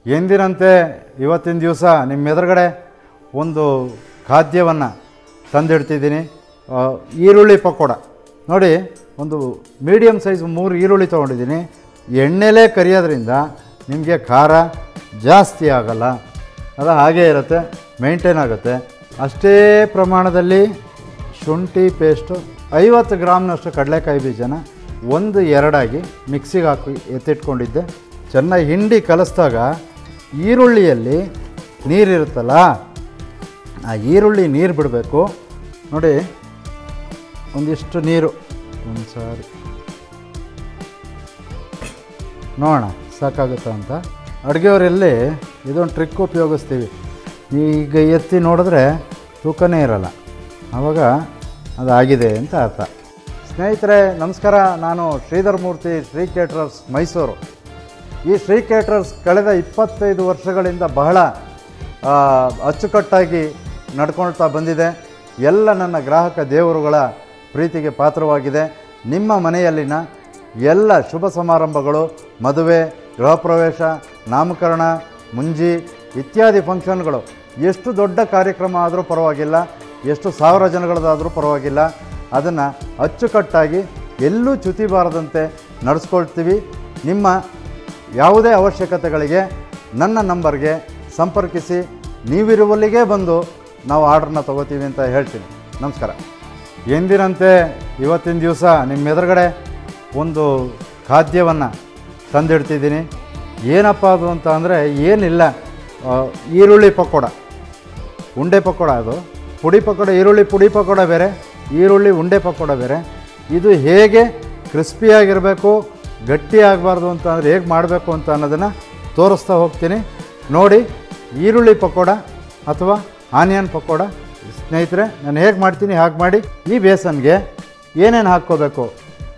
ಎಂದಿನಂತೆ ಇವತ್ತಿನ ದಿವಸ ನಿಮ್ಮ ಎದುರುಗಡೆ ಒಂದು ಖಾದ್ಯವನ್ನು ತಂದಿಡ್ತಿದ್ದೀನಿ. ಈರುಳ್ಳಿ ಪಕೋಡ ನೋಡಿ, ಒಂದು ಮೀಡಿಯಮ್ ಸೈಜ್ 3 ಈರುಳ್ಳಿ ತೊಗೊಂಡಿದ್ದೀನಿ. ಎಣ್ಣೆಲೇ ಕರಿಯೋದ್ರಿಂದ ನಿಮಗೆ ಖಾರ ಜಾಸ್ತಿ ಆಗಲ್ಲ, ಅದು ಹಾಗೇ ಇರುತ್ತೆ, ಮೇಂಟೈನ್ ಆಗುತ್ತೆ. ಅಷ್ಟೇ ಪ್ರಮಾಣದಲ್ಲಿ ಶುಂಠಿ ಪೇಸ್ಟು 50 ಗ್ರಾಮ್ನಷ್ಟು ಕಡಲೆಕಾಯಿ ಬೀಜನ 1-2 ಮಿಕ್ಸಿಗೆ ಹಾಕಿ ಎತ್ತಿಟ್ಕೊಂಡಿದ್ದೆ. ಚೆನ್ನಾಗಿ ಹಿಂಡಿ ಕಲಿಸಿದಾಗ ಈರುಳ್ಳಿಯಲ್ಲಿ ನೀರಿರುತ್ತಲ್ಲ, ಆ ಈರುಳ್ಳಿ ನೀರು ಬಿಡಬೇಕು ನೋಡಿ. ಒಂದಿಷ್ಟು ನೀರು ಒಂದು ಸಾರಿ ನೋಡೋಣ ಸಾಕಾಗುತ್ತಾ ಅಂತ. ಅಡುಗೆಯವರಲ್ಲಿ ಇದೊಂದು ಟ್ರಿಕ್ ಉಪಯೋಗಿಸ್ತೀವಿ. ಈಗ ಎತ್ತಿ ನೋಡಿದ್ರೆ ತೂಕನೇ ಇರಲ್ಲ, ಆವಾಗ ಅದಾಗಿದೆ ಅಂತ ಅರ್ಥ. ಸ್ನೇಹಿತರೆ ನಮಸ್ಕಾರ, ನಾನು ಶ್ರೀಧರ್ ಮೂರ್ತಿ, ಶ್ರೀ ಕೇಟ್ರರ್ಸ್ ಮೈಸೂರು. ಈ ಶ್ರೀ ಕೇಟ್ರರ್ಸ್ ಕಳೆದ 25 ವರ್ಷಗಳಿಂದ ಬಹಳ ಅಚ್ಚುಕಟ್ಟಾಗಿ ನಡ್ಕೊಳ್ತಾ ಬಂದಿದೆ. ಎಲ್ಲ ನನ್ನ ಗ್ರಾಹಕ ದೇವರುಗಳ ಪ್ರೀತಿಗೆ ಪಾತ್ರವಾಗಿದೆ. ನಿಮ್ಮ ಮನೆಯಲ್ಲಿನ ಎಲ್ಲ ಶುಭ ಸಮಾರಂಭಗಳು, ಮದುವೆ, ಗೃಹ ಪ್ರವೇಶ, ನಾಮಕರಣ, ಮುಂಜಿ ಇತ್ಯಾದಿ ಫಂಕ್ಷನ್ಗಳು, ಎಷ್ಟು ದೊಡ್ಡ ಕಾರ್ಯಕ್ರಮ ಆದರೂ ಪರವಾಗಿಲ್ಲ, ಎಷ್ಟು 1000 ಜನಗಳದಾದರೂ ಪರವಾಗಿಲ್ಲ, ಅದನ್ನು ಅಚ್ಚುಕಟ್ಟಾಗಿ ಎಲ್ಲೂ ಚ್ಯುತಿ ಬಾರದಂತೆ ನಡೆಸ್ಕೊಳ್ತೀವಿ. ನಿಮ್ಮ ಯಾವುದೇ ಅವಶ್ಯಕತೆಗಳಿಗೆ ನನ್ನ ನಂಬರ್ಗೆ ಸಂಪರ್ಕಿಸಿ, ನೀವಿರುವಲ್ಲಿಗೆ ಬಂದು ನಾವು ಆರ್ಡ್ರನ್ನ ತೊಗೋತೀವಿ ಅಂತ ಹೇಳ್ತೀನಿ. ನಮಸ್ಕಾರ. ಎಂದಿನಂತೆ ಇವತ್ತಿನ ದಿವಸ ನಿಮ್ಮ ಎದುರುಗಡೆ ಒಂದು ಖಾದ್ಯವನ್ನು ತಂದಿಡ್ತಿದ್ದೀನಿ. ಏನಪ್ಪ ಅದು ಅಂತ ಅಂದರೆ ಏನಿಲ್ಲ, ಈರುಳ್ಳಿ ಪಕೋಡ, ಉಂಡೆ ಪಕೋಡ. ಅದು ಪುಡಿ ಪಕೋಡ, ಈರುಳ್ಳಿ ಪುಡಿ ಪಕೋಡ ಬೇರೆ, ಈರುಳ್ಳಿ ಉಂಡೆ ಪಕೋಡ ಬೇರೆ. ಇದು ಹೇಗೆ ಕ್ರಿಸ್ಪಿಯಾಗಿರಬೇಕು, ಗಟ್ಟಿ ಆಗಬಾರ್ದು ಅಂತ ಅಂದರೆ ಹೇಗೆ ಮಾಡಬೇಕು ಅಂತ ಅನ್ನೋದನ್ನು ತೋರಿಸ್ತಾ ಹೋಗ್ತೀನಿ ನೋಡಿ. ಈರುಳ್ಳಿ ಪಕೋಡ ಅಥವಾ ಆನಿಯನ್ ಪಕೋಡ ಸ್ನೇಹಿತರೆ ನಾನು ಹೇಗೆ ಮಾಡ್ತೀನಿ ಹಾಗೆ ಮಾಡಿ. ಈ ಬೇಸನ್ಗೆ ಏನೇನು ಹಾಕ್ಕೋಬೇಕು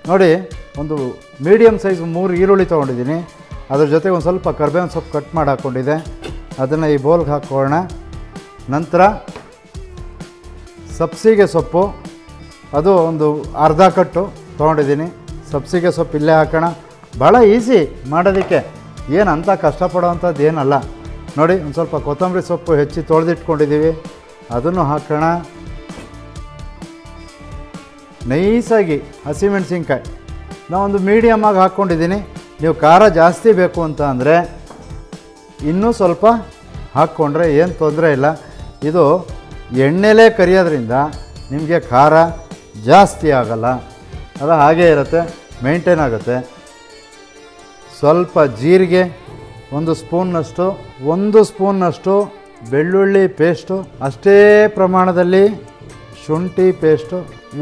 ನೋಡಿ. ಒಂದು ಮೀಡಿಯಮ್ ಸೈಜ್ 3 ಈರುಳ್ಳಿ ತೊಗೊಂಡಿದ್ದೀನಿ. ಅದ್ರ ಜೊತೆಗೆ ಒಂದು ಸ್ವಲ್ಪ ಕರಿಬೇವಿನ ಸೊಪ್ಪು ಕಟ್ ಮಾಡಿ ಹಾಕ್ಕೊಂಡಿದ್ದೆ, ಅದನ್ನು ಈ ಬೌಲ್ಗೆ ಹಾಕ್ಕೊಳ್ಳೋಣ. ನಂತರ ಸಬ್ಸಿಗೆ ಸೊಪ್ಪು, ಅದು ಒಂದು ಅರ್ಧ ಕಟ್ಟು ತೊಗೊಂಡಿದ್ದೀನಿ. ಸಬ್ಸಿಗೆ ಸೊಪ್ಪು ಇಲ್ಲೇ ಹಾಕೋಣ. ಭಾಳ ಈಸಿ ಮಾಡೋದಕ್ಕೆ, ಏನು ಅಂಥ ಕಷ್ಟಪಡೋವಂಥದ್ದು ಏನಲ್ಲ ನೋಡಿ. ಒಂದು ಸ್ವಲ್ಪ ಕೊತ್ತಂಬರಿ ಸೊಪ್ಪು ಹೆಚ್ಚಿ ತೊಳೆದಿಟ್ಕೊಂಡಿದ್ದೀವಿ, ಅದನ್ನು ಹಾಕೋಣ. ನೈಸಾಗಿ ಹಸಿಮೆಣಸಿನ್ಕಾಯಿ ನಾವೊಂದು ಮೀಡಿಯಮ್ಮಾಗಿ ಹಾಕ್ಕೊಂಡಿದ್ದೀನಿ. ನೀವು ಖಾರ ಜಾಸ್ತಿ ಬೇಕು ಅಂತ ಅಂದರೆ ಇನ್ನೂ ಸ್ವಲ್ಪ ಹಾಕ್ಕೊಂಡ್ರೆ ಏನು ತೊಂದರೆ ಇಲ್ಲ. ಇದು ಎಣ್ಣೆಲೇ ಕರಿಯೋದ್ರಿಂದ ನಿಮಗೆ ಖಾರ ಜಾಸ್ತಿ ಆಗಲ್ಲ, ಅದು ಹಾಗೇ ಇರುತ್ತೆ, ಮೇಂಟೈನ್ ಆಗುತ್ತೆ. ಸ್ವಲ್ಪ ಜೀರಿಗೆ, 1 ಸ್ಪೂನ್ನಷ್ಟು ಬೆಳ್ಳುಳ್ಳಿ ಪೇಸ್ಟು, ಅಷ್ಟೇ ಪ್ರಮಾಣದಲ್ಲಿ ಶುಂಠಿ ಪೇಸ್ಟು,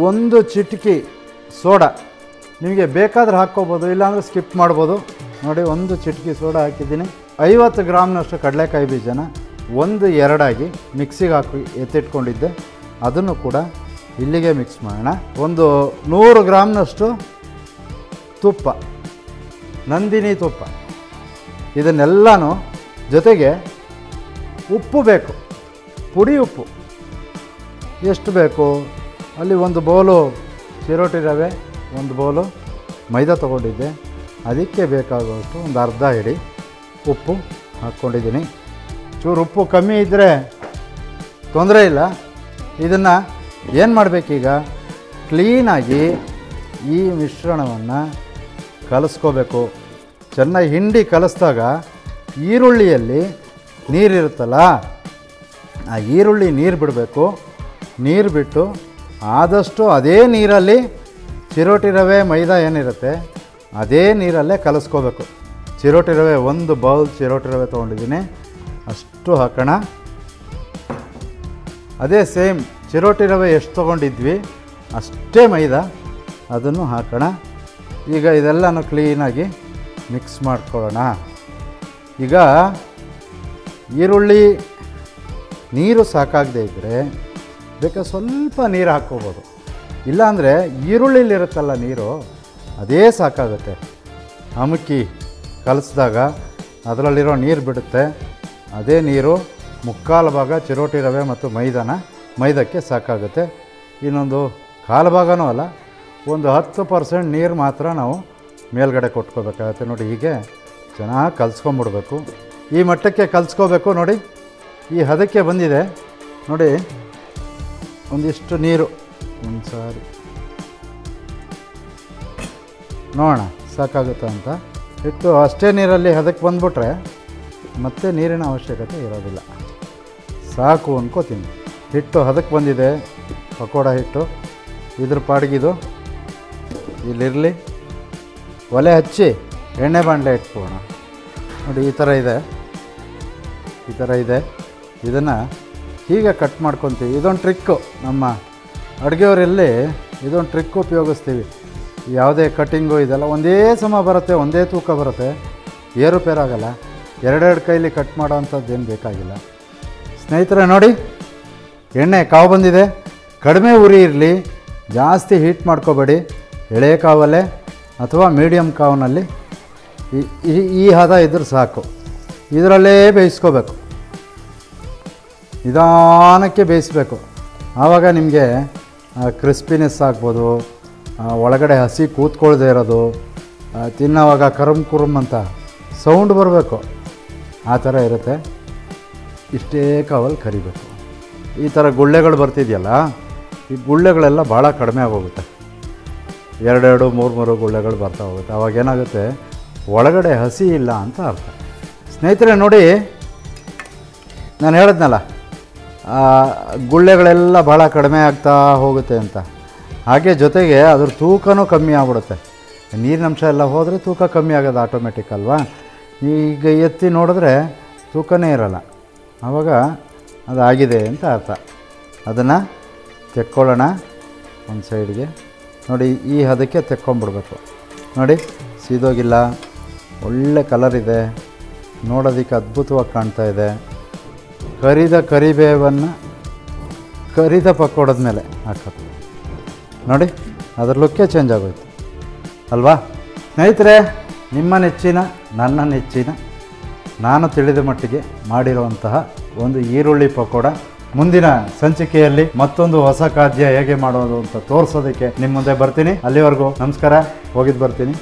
1 ಚಿಟಿಕೆ ಸೋಡಾ. ನಿಮಗೆ ಬೇಕಾದ್ರೆ ಹಾಕ್ಕೋಬೋದು, ಇಲ್ಲಾಂದರೆ ಸ್ಕಿಪ್ ಮಾಡ್ಬೋದು ನೋಡಿ. 1 ಚಿಟಿಕೆ ಸೋಡಾ ಹಾಕಿದ್ದೀನಿ. 50 ಗ್ರಾಮ್ನಷ್ಟು ಕಡಲೆಕಾಯಿ ಬೀಜನ 1-2 ಮಿಕ್ಸಿಗೆ ಹಾಕಿ ಎತ್ತಿಟ್ಕೊಂಡಿದ್ದೆ, ಅದನ್ನು ಕೂಡ ಇಲ್ಲಿಗೆ ಮಿಕ್ಸ್ ಮಾಡೋಣ. ಒಂದು 100 ಗ್ರಾಮ್ನಷ್ಟು ತುಪ್ಪ, ನಂದಿನಿ ತುಪ್ಪ. ಇದನ್ನೆಲ್ಲನೂ ಜೊತೆಗೆ ಉಪ್ಪು ಬೇಕು, ಪುಡಿ ಉಪ್ಪು ಎಷ್ಟು ಬೇಕು ಅಲ್ಲಿ. 1 ಬೌಲು ಚಿರೋಟಿ ರವೆ, 1 ಬೌಲು ಮೈದಾ ತೊಗೊಂಡಿದ್ದೆ, ಅದಕ್ಕೆ ಬೇಕಾಗುವಷ್ಟು ಒಂದು ಅರ್ಧ ಹಿಡಿ ಉಪ್ಪು ಹಾಕ್ಕೊಂಡಿದ್ದೀನಿ. ಚೂರು ಉಪ್ಪು ಕಮ್ಮಿ ಇದ್ದರೆ ತೊಂದರೆ ಇಲ್ಲ. ಇದನ್ನು ಏನು ಮಾಡಬೇಕೀಗ, ಕ್ಲೀನಾಗಿ ಈ ಮಿಶ್ರಣವನ್ನು ಕಲಿಸ್ಕೋಬೇಕು. ಚೆನ್ನಾಗಿ ಹಿಂಡಿ ಕಲಿಸಿದಾಗ ಈರುಳ್ಳಿಯಲ್ಲಿ ನೀರಿರುತ್ತಲ್ಲ, ಆ ಈರುಳ್ಳಿ ನೀರು ಬಿಡಬೇಕು. ನೀರು ಬಿಟ್ಟು ಆದಷ್ಟು ಅದೇ ನೀರಲ್ಲಿ ಚಿರೋಟಿ ರವೆ ಮೈದಾ ಏನಿರುತ್ತೆ ಅದೇ ನೀರಲ್ಲೇ ಕಲಿಸ್ಕೋಬೇಕು. ಚಿರೋಟಿ ರವೆ 1 ಬೌಲ್ ಚಿರೋಟಿ ರವೆ ತೊಗೊಂಡಿದ್ದೀನಿ, ಅಷ್ಟು ಹಾಕೋಣ. ಅದೇ ಸೇಮ್ ಚಿರೋಟಿ ರವೆ ಎಷ್ಟು ತೊಗೊಂಡಿದ್ವಿ ಅಷ್ಟೇ ಮೈದಾ, ಅದನ್ನು ಹಾಕೋಣ. ಈಗ ಇದೆಲ್ಲನೂ ಕ್ಲೀನಾಗಿ ಮಿಕ್ಸ್ ಮಾಡ್ಕೊಳ್ಳೋಣ. ಈಗ ಈರುಳ್ಳಿ ನೀರು ಸಾಕಾಗದೇ ಇದ್ದರೆ ಬೇಕಾದ್ರೆ ಸ್ವಲ್ಪ ನೀರು ಹಾಕ್ಕೋಬೋದು, ಇಲ್ಲಾಂದರೆ ಈರುಳ್ಳಿಲಿರುತ್ತಲ್ಲ ನೀರು ಅದೇ ಸಾಕಾಗುತ್ತೆ. ಅಮುಕಿ ಕಲಿಸಿದಾಗ ಅದರಲ್ಲಿರೋ ನೀರು ಬಿಡುತ್ತೆ, ಅದೇ ನೀರು 3/4 ಭಾಗ ಚಿರೋಟಿ ರವೆ ಮತ್ತು ಮೈದಕ್ಕೆ ಸಾಕಾಗುತ್ತೆ. ಇನ್ನೊಂದು 1/4 ಭಾಗನೂ ಅಲ್ಲ, ಒಂದು 10% ನೀರು ಮಾತ್ರ ನಾವು ಮೇಲ್ಗಡೆ ಕೊಟ್ಕೋಬೇಕಾಗತ್ತೆ ನೋಡಿ. ಹೀಗೆ ಚೆನ್ನಾಗಿ ಕಲಿಸ್ಕೊಂಬಿಡ್ಬೇಕು. ಈ ಮಟ್ಟಕ್ಕೆ ಕಲಿಸ್ಕೋಬೇಕು. ನೋಡಿ ಈ ಹದಕ್ಕೆ ಬಂದಿದೆ ನೋಡಿ. ಒಂದಿಷ್ಟು ನೀರು ಒಂದು ಸಾರಿ ನೋಡೋಣ ಸಾಕಾಗುತ್ತಾ ಅಂತ ಇಟ್ಟು ಅಷ್ಟೇ ನೀರಲ್ಲಿ ಹದಕ್ಕೆ ಬಂದುಬಿಟ್ರೆ ಮತ್ತೆ ನೀರಿನ ಅವಶ್ಯಕತೆ ಇರೋದಿಲ್ಲ. ಸಾಕು ಅನ್ಕೋತೀನಿ. ಹಿಟ್ಟು ಹದಕ್ಕೆ ಬಂದಿದೆ, ಪಕೋಡ ಹಿಟ್ಟು. ಇದ್ರ ಪಾಡಿಗಿದು ಇಲ್ಲಿರಲಿ. ಒಲೆ ಹಚ್ಚಿ ಎಣ್ಣೆ ಬಾಣಲೆ ಇಟ್ಕೋಣ. ನೋಡಿ ಈ ಥರ ಇದೆ. ಇದನ್ನು ಹೀಗೆ ಕಟ್ ಮಾಡ್ಕೊತೀವಿ. ಇದೊಂದು ಟ್ರಿಕ್ಕು. ನಮ್ಮ ಅಡುಗೆಯವರಲ್ಲಿ ಇದೊಂದು ಟ್ರಿಕ್ ಉಪಯೋಗಿಸ್ತೀವಿ. ಯಾವುದೇ ಕಟ್ಟಿಂಗು ಇದೆಲ್ಲ ಒಂದೇ ಸಮ ಬರುತ್ತೆ, ಒಂದೇ ತೂಕ ಬರುತ್ತೆ, ಏರುಪೇರಾಗಲ್ಲ. ಎರಡೆರಡು ಕೈಲಿ ಕಟ್ ಮಾಡೋ ಅಂಥದ್ದೇನು ಬೇಕಾಗಿಲ್ಲ. ಸ್ನೇಹಿತರೆ ನೋಡಿ ಎಣ್ಣೆ ಕಾವು ಬಂದಿದೆ. ಕಡಿಮೆ ಉರಿ ಇರಲಿ, ಜಾಸ್ತಿ ಹೀಟ್ ಮಾಡ್ಕೋಬೇಡಿ. ಎಳೆ ಕಾವಲ್ಲೇ ಅಥವಾ ಮೀಡಿಯಮ್ ಕಾವಿನಲ್ಲಿ ಈ ಹದ ಇದ್ರೆ ಸಾಕು. ಇದರಲ್ಲೇ ಬೇಯಿಸ್ಕೋಬೇಕು, ನಿಧಾನಕ್ಕೆ ಬೇಯಿಸಬೇಕು. ಆವಾಗ ನಿಮಗೆ ಕ್ರಿಸ್ಪಿನೆಸ್ ಆಗ್ಬೋದು, ಒಳಗಡೆ ಹಸಿ ಕೂತ್ಕೊಳ್ದೇ ಇರೋದು, ತಿನ್ನೋವಾಗ ಕುರುಮ್ ಅಂತ ಸೌಂಡ್ ಬರಬೇಕು, ಆ ಥರ ಇರುತ್ತೆ. ಇಷ್ಟೇ ಕಾವಲ್ಲಿ ಕರಿಬೇಕು. ಈ ಥರ ಗುಳ್ಳೆಗಳು ಬರ್ತಿದೆಯಲ್ಲ, ಈ ಗುಳ್ಳೆಗಳೆಲ್ಲ ಭಾಳ ಕಡಿಮೆ ಆಗೋಗುತ್ತೆ. 2-2, 3-3 ಗುಳ್ಳೆಗಳು ಬರ್ತಾ ಹೋಗುತ್ತೆ. ಅವಾಗೇನಾಗುತ್ತೆ, ಒಳಗಡೆ ಹಸಿ ಇಲ್ಲ ಅಂತ ಅರ್ಥ. ಸ್ನೇಹಿತರೆ ನೋಡಿ, ನಾನು ಹೇಳಿದ್ನಲ್ಲ ಗುಳ್ಳೆಗಳೆಲ್ಲ ಭಾಳ ಕಡಿಮೆ ಆಗ್ತಾ ಹೋಗುತ್ತೆ ಅಂತ. ಹಾಗೆ ಜೊತೆಗೆ ಅದ್ರ ತೂಕನೂ ಕಮ್ಮಿ ಆಗ್ಬಿಡುತ್ತೆ. ನೀರಿನಂಶ ಎಲ್ಲ ಹೋದರೆ ತೂಕ ಕಮ್ಮಿ ಆಗೋದು ಆಟೋಮೆಟಿಕ್ ಅಲ್ವಾ. ಈಗ ಎತ್ತಿ ನೋಡಿದ್ರೆ ತೂಕನೇ ಇರೋಲ್ಲ. ಆವಾಗ ಅದಾಗಿದೆ ಅಂತ ಅರ್ಥ. ಅದನ್ನು ತೆಕ್ಕೊಳ್ಳೋಣ ಒಂದು ಸೈಡ್ಗೆ. ನೋಡಿ ಈ ಹದಕ್ಕೆ ತೆಕ್ಕೊಂಬಿಡ್ಬೇಕು. ನೋಡಿ ಸೀದೋಗಿಲ್ಲ, ಒಳ್ಳೆ ಕಲರ್ ಇದೆ, ನೋಡೋದಕ್ಕೆ ಅದ್ಭುತವಾಗಿ ಕಾಣ್ತಾ ಇದೆ. ಕರಿದ ಕರಿಬೇವನ್ನು ಕರಿದ ಪಕೋಡದ ಮೇಲೆ ಹಾಕೋದು ನೋಡಿ, ಅದ್ರ ಲುಕ್ಕೇ ಚೇಂಜ್ ಆಗೋಯ್ತು ಅಲ್ವಾ. ಸ್ನೇಹಿತರೆ, ನಿಮ್ಮ ನೆಚ್ಚಿನ, ನನ್ನ ನೆಚ್ಚಿನ, ನಾನು ತಿಳಿದ ಮಟ್ಟಿಗೆ ಮಾಡಿರುವಂತಹ ಒಂದು ಈರುಳ್ಳಿ ಪಕೋಡ ಮುಂದಿನ ಸಂಚಿಕೆಯಲ್ಲಿ ಮತ್ತೊಂದು ಹೊಸ ಖಾದ್ಯ ಹೇಗೆ ಮಾಡೋದು ಅಂತ ತೋರಿಸೋದಕ್ಕೆ ನಿಮ್ಮ ಮುಂದೆ ಬರ್ತೀನಿ. ಅಲ್ಲಿವರೆಗೂ ನಮಸ್ಕಾರ, ಹೋಗಿದ್ದು ಬರ್ತೀನಿ.